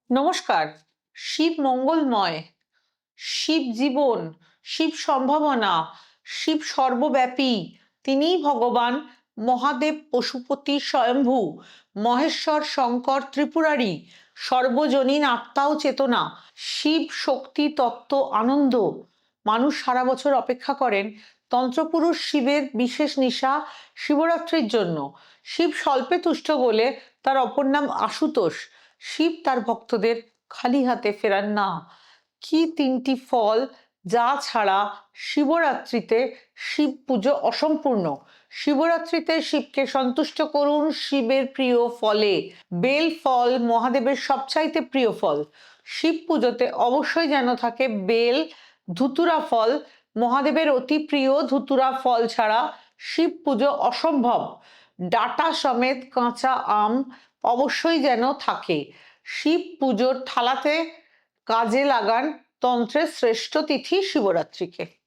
নমস্কার। শিব মঙ্গলময়, শিব জীবন, শিব সম্ভাবনা, শিব সর্বব্যাপী। তিনিই ভগবান মহাদেব, পশুপতি স্বয়ম্ভু, মহেশ্বর, শঙ্কর, ত্রিপুরারি, সর্বজনীন আত্মা ও চেতনা। শিব শক্তি, তত্ত্ব, আনন্দ। মানুষ সারা বছর অপেক্ষা করেন তন্ত্রপুরুষ শিবের বিশেষ নিশা শিবরাত্রির জন্য। শিব স্বল্পে তুষ্ট বলে তার অপর নাম আশুতোষ। শিব তার ভক্তদের খালি হাতে ফেরান না। কি তিনটি ফল যা ছাড়া শিবরাত্রিতে শিব পুজো অসম্পূর্ণ। শিবরাত্রিতে শিবকে সন্তুষ্ট করুন শিবের প্রিয় ফলে। বেল ফল মহাদেবের সবচাইতে প্রিয় ফল। শিব পুজোতে অবশ্যই যেন থাকে বেল। ধুতুরা ফল মহাদেবের অতি প্রিয়। ধুতুরা ফল ছাড়া শিব পুজো অসম্ভব। ডাটা সমেত কাঁচা আম অবশ্যই যেন থাকে। শিব পুজোর থালাতে কাজে লাগান তন্ত্রের শ্রেষ্ঠ তিথি শিবরাত্রিকে।